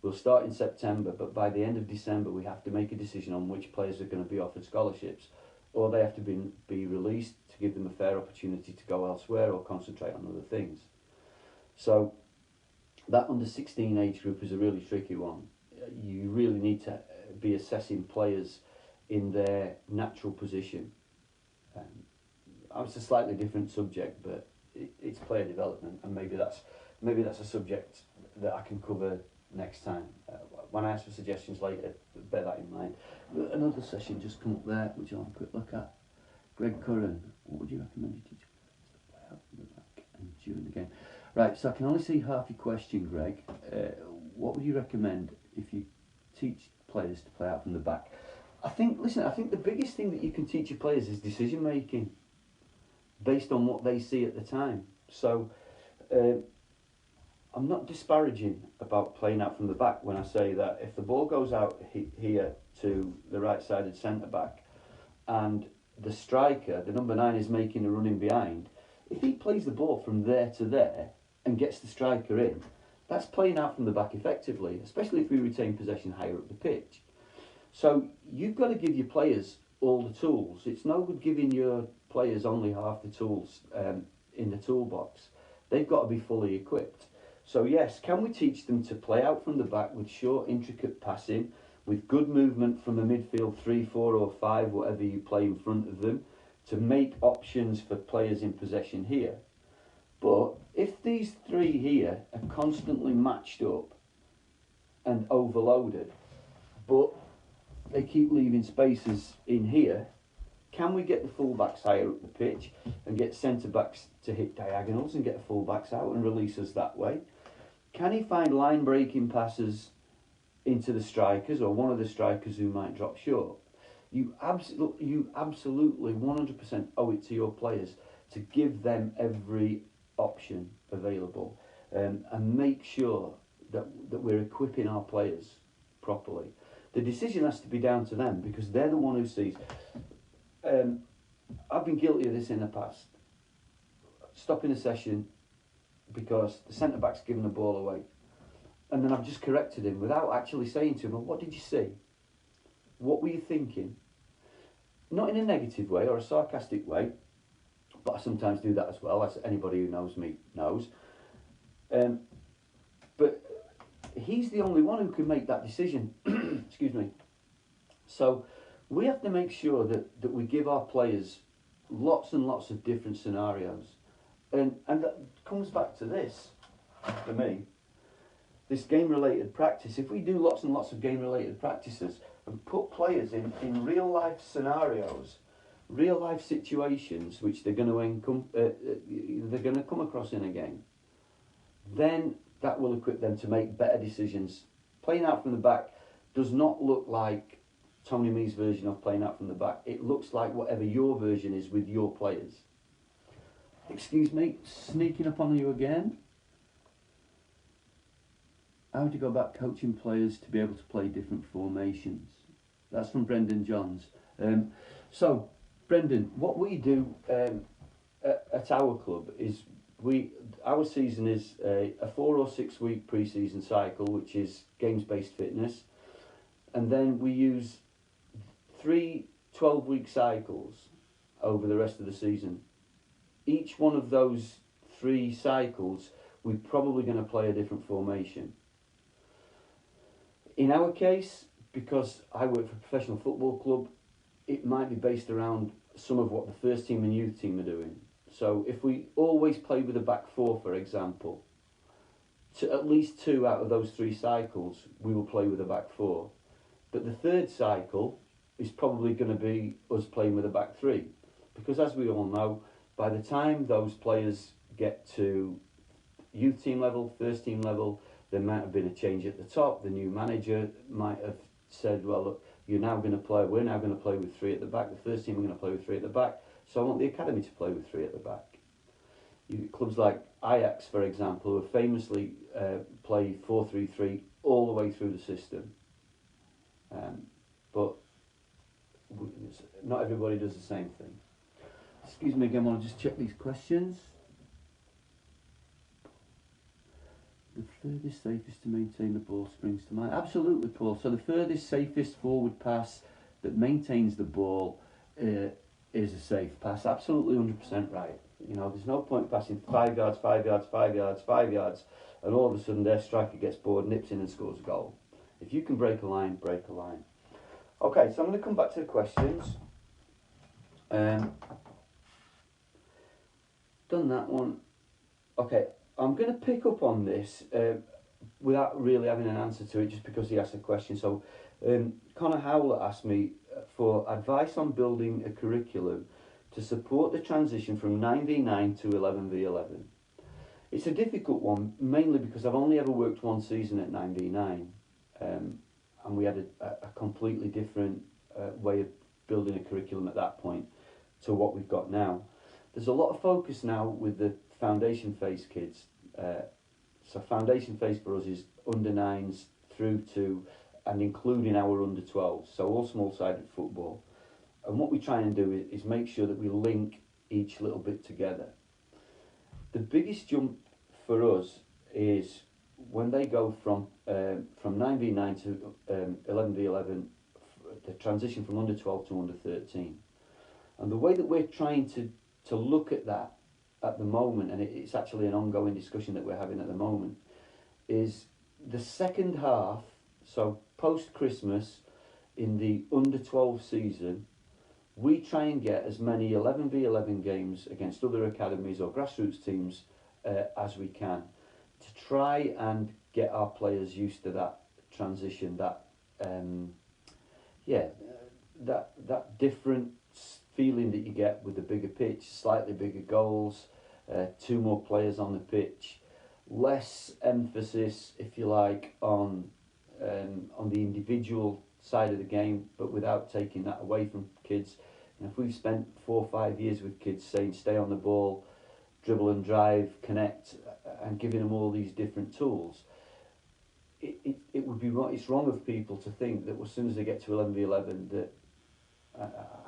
Speaker 1: will start in September, but by the end of December we have to make a decision on which players are going to be offered scholarships, or they have to be released to give them a fair opportunity to go elsewhere or concentrate on other things. So that under-16 age group is a really tricky one. You really need to be assessing players in their natural position. It's a slightly different subject, but it's player development, and maybe that's a subject that I can cover next time. When I ask for suggestions later, bear that in mind. Another session just come up there, which I'll have a quick look at. Greg Curran, what would you recommend you teach players to play out from the back and during the game? Right, so I can only see half your question, Greg. What would you recommend if you teach players to play out from the back? I think the biggest thing that you can teach your players is decision making based on what they see at the time. So I'm not disparaging about playing out from the back when I say that if the ball goes out here to the right-sided centre-back and the striker, the number 9, is making a run in behind, if he plays the ball from there to there and gets the striker in, that's playing out from the back effectively, especially if we retain possession higher up the pitch. So you've got to give your players all the tools. It's no good giving your players only half the tools in the toolbox. They've got to be fully equipped. So yes, can we teach them to play out from the back with short, intricate passing, with good movement from the midfield 3, 4 or 5, whatever you play in front of them, to make options for players in possession here. But if these three here are constantly matched up and overloaded, but they keep leaving spaces in here, can we get the full-backs higher up the pitch and get centre-backs to hit diagonals and get the full-backs out and release us that way? Can he find line-breaking passes into the strikers or one of the strikers who might drop short? You absolutely 100% owe it to your players to give them every option available, and make sure that we're equipping our players properly. The decision has to be down to them because they're the one who sees. I've been guilty of this in the past. Stopping a session because the centre-back's given the ball away. And then I've just corrected him without actually saying to him, well, what did you see? What were you thinking? Not in a negative way or a sarcastic way, but I sometimes do that as well, as anybody who knows me knows. But he's the only one who can make that decision. Excuse me. So we have to make sure that we give our players lots and lots of different scenarios. And that comes back to this, for me, this game-related practice. If we do lots and lots of game-related practices and put players in real-life scenarios, real-life situations which they're going to come across in a game, then that will equip them to make better decisions. Playing out from the back does not look like Tony Mee's version of playing out from the back. It looks like whatever your version is with your players. Excuse me, sneaking up on you again. How do you go about coaching players to be able to play different formations? That's from Brendan Johns. So, Brendan, what we do at our club is our season is a 4 or 6 week pre-season cycle, which is games-based fitness, and then we use 3 12-week cycles over the rest of the season. Each one of those 3 cycles, we're probably going to play a different formation. In our case, because I work for a professional football club, it might be based around some of what the first team and youth team are doing. So if we always play with a back 4, for example, to at least 2 out of those 3 cycles, we will play with a back 4. But the third cycle is probably going to be us playing with a back 3. Because as we all know, by the time those players get to youth team level, first team level, there might have been a change at the top. The new manager might have said, well, look, we're now going to play with 3 at the back. The first team are going to play with 3 at the back. So I want the academy to play with 3 at the back. Clubs like Ajax, for example, who famously play 4-3-3 all the way through the system. But not everybody does the same thing. Excuse me again, I'll just check these questions. The furthest safest to maintain the ball springs to mind. Absolutely, Paul. So the furthest safest forward pass that maintains the ball is a safe pass. Absolutely 100% right. You know, there's no point passing 5 yards, 5 yards, 5 yards, 5 yards, and all of a sudden their striker gets bored, nips in and scores a goal. If you can break a line, break a line. Okay, so I'm going to come back to the questions. Done that one. Okay, I'm going to pick up on this without really having an answer to it, just because he asked a question. So Connor Howlett asked me for advice on building a curriculum to support the transition from 9v9 to 11v11. It's a difficult one, mainly because I've only ever worked one season at 9v9, and we had a completely different way of building a curriculum at that point to what we've got now. There's a lot of focus now with the foundation phase kids. So foundation phase for us is under 9s through to and including our under 12s, so all small-sided football. And what we try and do is make sure that we link each little bit together. The biggest jump for us is when they go from 9v9 to 11v11 the transition from under 12 to under 13. And the way that we're trying to look at that at the moment, and it's actually an ongoing discussion that we're having at the moment, is the second half, so post-Christmas, in the under 12 season, we try and get as many 11v11 games against other academies or grassroots teams as we can, to try and get our players used to that transition, that that different feeling that you get with the bigger pitch, slightly bigger goals, two more players on the pitch, less emphasis, if you like, on the individual side of the game, but without taking that away from kids. And if we've spent 4 or 5 years with kids saying stay on the ball, dribble and drive, connect, and giving them all these different tools, it would be wrong. It's wrong of people to think that as soon as they get to 11v11 that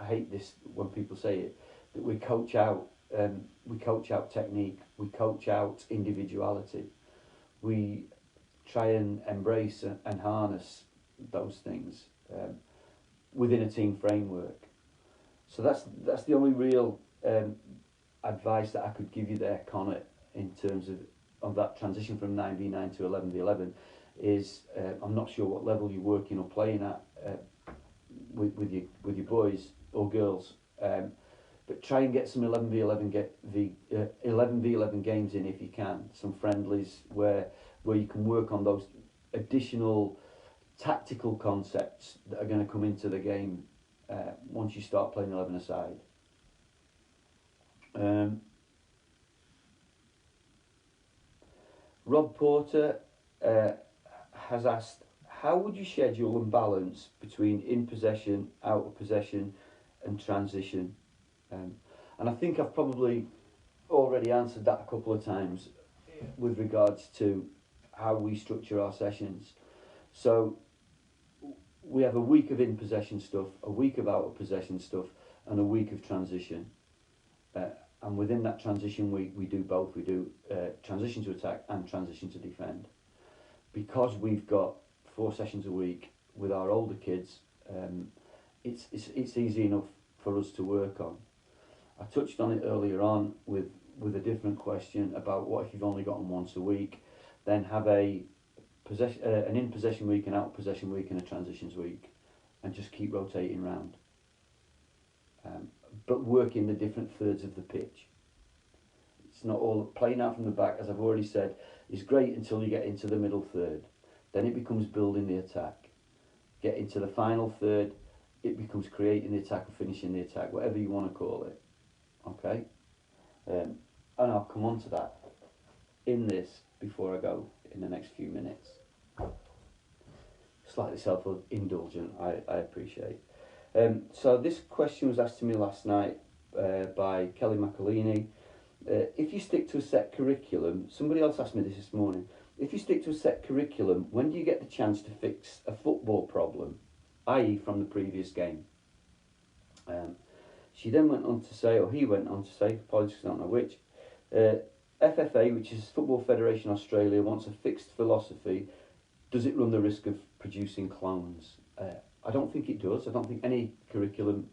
Speaker 1: I hate this when people say it, that we coach out technique, we coach out individuality, we try and embrace and harness those things within a team framework. So that's the only real advice that I could give you there, Connor, in terms of that transition from 9v9 to 11v11. Is I'm not sure what level you're working or playing at with your boys or girls, but try and get some 11v11 games in if you can. Some friendlies where you can work on those additional tactical concepts that are going to come into the game once you start playing 11 aside. Rob Porter has asked, how would you schedule and balance between in possession, out of possession and transition? And I think I've probably already answered that a couple of times with regards to how we structure our sessions. So we have a week of in possession stuff, a week of out of possession stuff, and a week of transition. And within that transition week, we do both. We do transition to attack and transition to defend. Because we've got 4 sessions a week with our older kids, it's easy enough for us to work on. I touched on it earlier on with a different question about what if you've only got them once a week, then have an in possession week, an out of possession week, and a transitions week, and just keep rotating round. But working the different thirds of the pitch. It's not all playing out from the back, as I've already said, is great until you get into the middle third. Then it becomes building the attack. Get into the final third, it becomes creating the attack or finishing the attack, whatever you want to call it. Okay? And I'll come on to that in this before I go in the next few minutes. Slightly self-indulgent, I appreciate. So this question was asked to me last night by Kelly McAleeny. If you stick to a set curriculum, somebody else asked me this morning, if you stick to a set curriculum, when do you get the chance to fix a football problem, i.e. from the previous game? She then went on to say, or he went on to say, apologies because I don't know which, FFA, which is Football Federation Australia, wants a fixed philosophy. Does it run the risk of producing clones? I don't think it does. I don't think any curriculum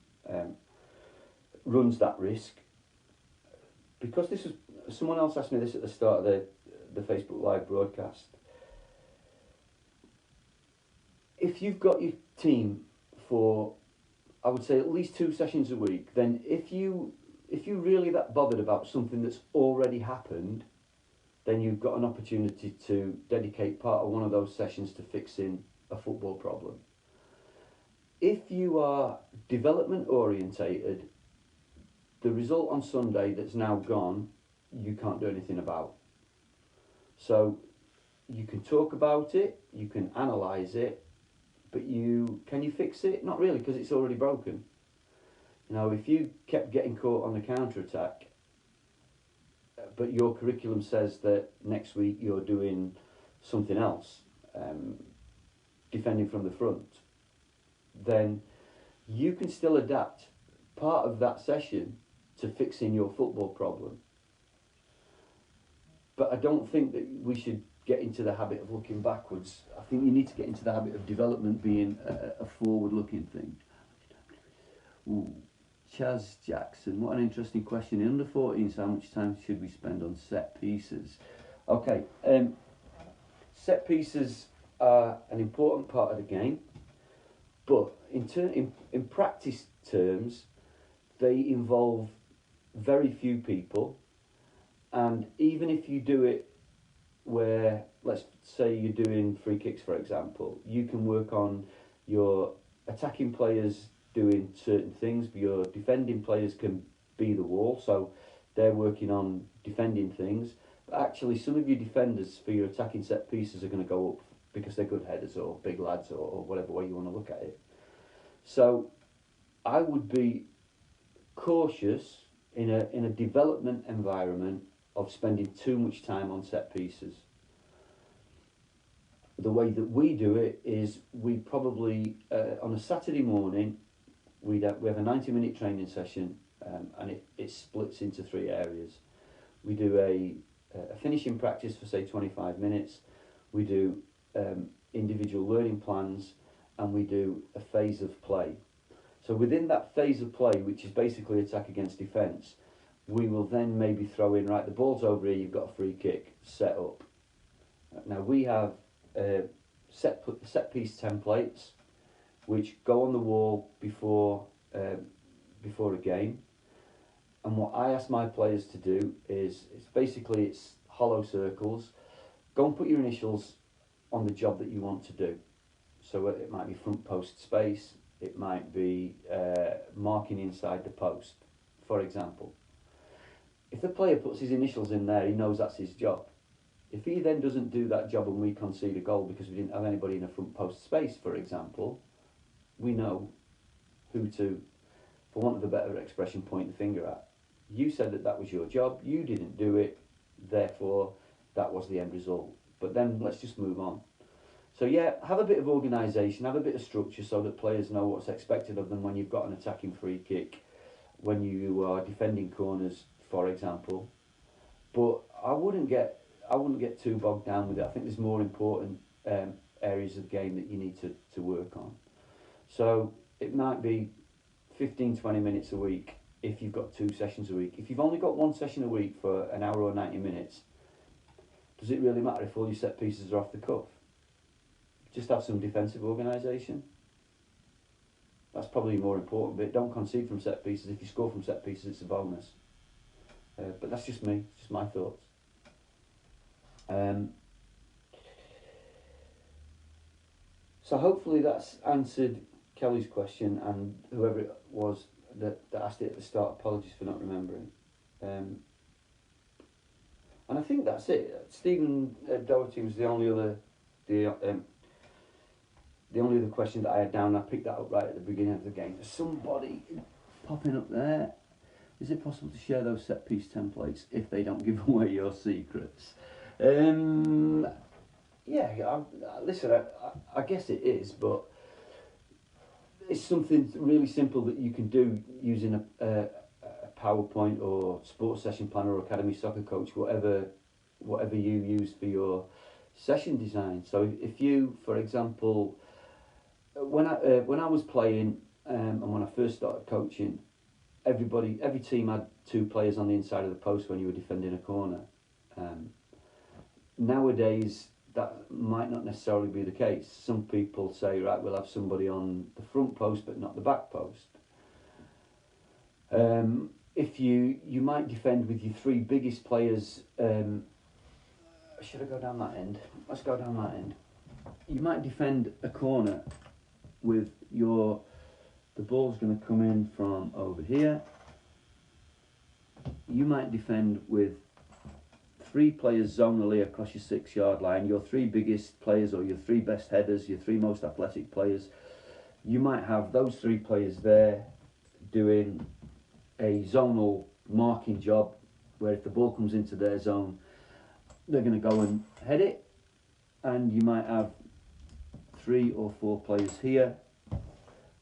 Speaker 1: runs that risk. Because this was, someone else asked me this at the start of the Facebook Live broadcast. If you've got your team for, I would say, at least 2 sessions a week, then if you're really that bothered about something that's already happened, then you've got an opportunity to dedicate part of one of those sessions to fixing a football problem. If you are development orientated, the result on Sunday that's now gone, you can't do anything about. So you can talk about it, you can analyse it, but can you fix it? Not really, because it's already broken. You know, if you kept getting caught on the counter-attack, but your curriculum says that next week you're doing something else, defending from the front, then you can still adapt part of that session to fixing your football problem. But I don't think that we should get into the habit of looking backwards. I think you need to get into the habit of development being a forward-looking thing. Ooh. Chaz Jackson, what an interesting question. In under 14s, how much time should we spend on set pieces? Okay, set pieces are an important part of the game, but in practice terms, they involve very few people, and even if you do it where, let's say you're doing free kicks, for example, you can work on your attacking players doing certain things, but your defending players can be the wall, so they're working on defending things. But actually, some of your defenders for your attacking set pieces are going to go up because they're good headers or big lads or whatever way you want to look at it. So I would be cautious in a development environment of spending too much time on set pieces. The way that we do it is we probably on a Saturday morning we have a 90-minute training session, and it splits into 3 areas. We do a finishing practice for say 25 minutes. We do individual learning plans, and we do a phase of play. So within that phase of play, which is basically attack against defence, we will then maybe throw in, right, the ball's over here, you've got a free kick, set up. Now we have set piece templates which go on the wall before a game, and what I ask my players to do is it's hollow circles. Go and put your initials on the job that you want to do. So it might be front post space, it might be marking inside the post, for example. If the player puts his initials in there, he knows that's his job. If he then doesn't do that job and we concede a goal because we didn't have anybody in a front post space, for example, we know who to, for want of a better expression, point the finger at. You said that was your job, you didn't do it, therefore that was the end result. But then let's just move on. So yeah, have a bit of organisation, have a bit of structure so that players know what's expected of them when you've got an attacking free kick, when you are defending corners, for example. But I wouldn't get too bogged down with it. I think there's more important areas of the game that you need to work on. So it might be 15-20 minutes a week if you've got 2 sessions a week. If you've only got 1 session a week for an hour or 90 minutes, does it really matter if all your set pieces are off the cuff? Just have some defensive organisation. That's probably more important bit. Don't concede from set pieces. If you score from set pieces, it's a bonus. But that's just me, just my thoughts. So hopefully that's answered Kelly's question, and whoever it was that asked it at the start, apologies for not remembering. And I think that's it. Stephen Doherty was the only other question that I had down. I picked that up right at the beginning of the game. There's somebody popping up there. Is it possible to share those set piece templates if they don't give away your secrets? Yeah, listen, I guess it is, but it's something really simple that you can do using a PowerPoint or sports session planner or academy soccer coach, whatever you use for your session design. So if you, for example, when I was playing and when I first started coaching, every team had 2 players on the inside of the post when you were defending a corner. Nowadays, that might not necessarily be the case. Some people say, right, we'll have somebody on the front post but not the back post. If you might defend with your 3 biggest players. Should I go down that end? Let's go down that end. You might defend a corner with the ball's going to come in from over here. You might defend with 3 players zonally across your 6-yard line, your 3 biggest players or your 3 best headers, your 3 most athletic players. You might have those 3 players there doing a zonal marking job where if the ball comes into their zone, they're going to go and head it. And you might have 3 or 4 players here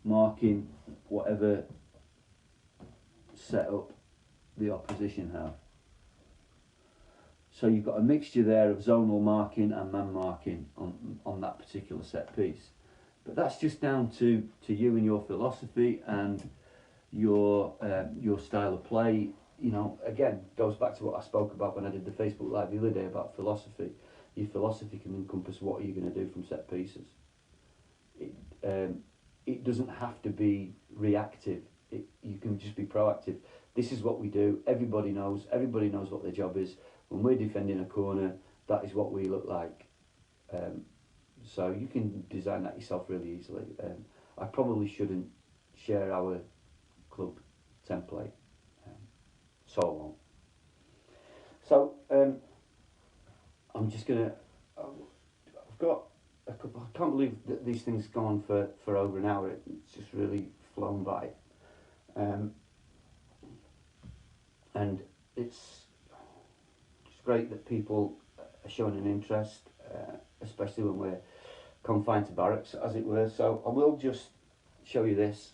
Speaker 1: marking whatever setup the opposition have. So you've got a mixture there of zonal marking and man marking on that particular set piece. But that's just down to you and your philosophy and your style of play. You know, again, goes back to what I spoke about when I did the Facebook Live the other day about philosophy. Your philosophy can encompass what are you going to do from set pieces. It doesn't have to be reactive. You can just be proactive. This is what we do. Everybody knows what their job is. When we're defending a corner, that is what we look like. So you can design that yourself really easily. I probably shouldn't share our club template, so I won't. So I'm just gonna. I've got a couple. I can't believe that these things go on for over an hour. It's just really flown by, and it's great that people are showing an interest, especially when we're confined to barracks, as it were. So I will just show you this,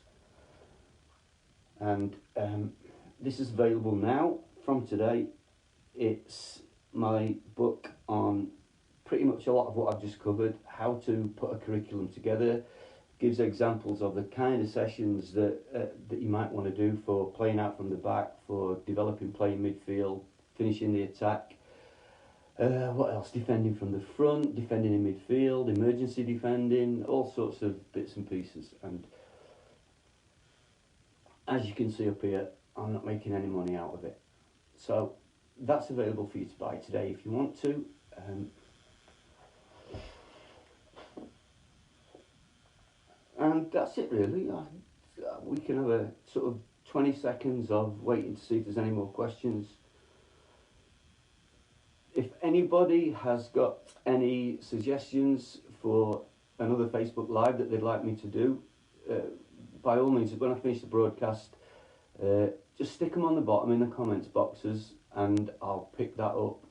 Speaker 1: and this is available now from today. It's my book on pretty much a lot of what I've just covered, how to put a curriculum together, gives examples of the kind of sessions that you might want to do for playing out from the back, for developing play in midfield, finishing the attack, what else, defending from the front, defending in midfield, emergency defending, all sorts of bits and pieces. And as you can see up here, I'm not making any money out of it. So that's available for you to buy today if you want to. And that's it really. We can have a sort of 20 seconds of waiting to see if there's any more questions. If anybody has got any suggestions for another Facebook Live that they'd like me to do, by all means, when I finish the broadcast, just stick them on the bottom in the comments boxes and I'll pick that up.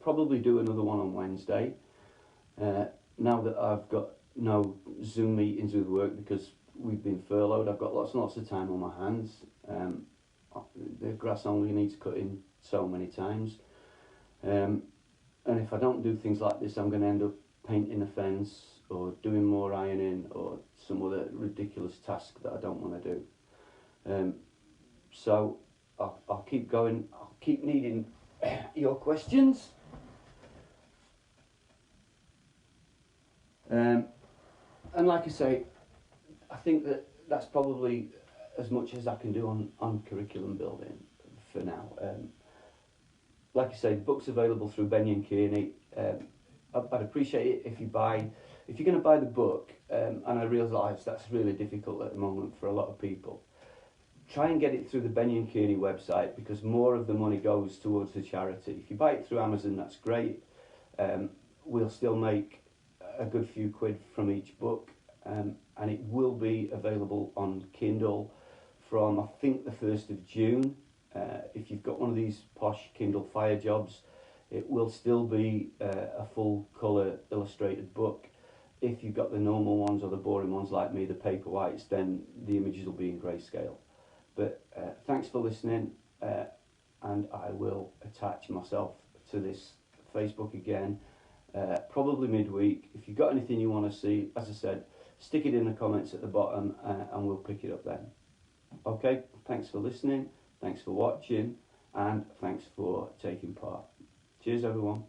Speaker 1: Probably do another one on Wednesday. Now that I've got no Zoom meetings with work because we've been furloughed, I've got lots and lots of time on my hands. The grass only needs cutting so many times. And if I don't do things like this, I'm going to end up painting a fence or doing more ironing or some other ridiculous task that I don't want to do. So I'll keep going. I'll keep needing your questions. And like I say, I think that's probably as much as I can do on curriculum building for now. Like I say, the book's available through Benny and Kearney. I'd appreciate it if you're going to buy the book, and I realise that's really difficult at the moment for a lot of people. Try and get it through the Benny and Kearney website because more of the money goes towards the charity. If you buy it through Amazon, that's great. We'll still make a good few quid from each book, and it will be available on Kindle from I think the 1st of June. If you've got one of these posh Kindle Fire jobs, it will still be a full colour illustrated book. If you've got the normal ones or the boring ones like me, the paper whites, then the images will be in grayscale. But thanks for listening, and I will attach myself to this Facebook again, probably midweek. If you've got anything you want to see, as I said, stick it in the comments at the bottom and we'll pick it up then. Okay, thanks for listening, thanks for watching, and thanks for taking part. Cheers everyone.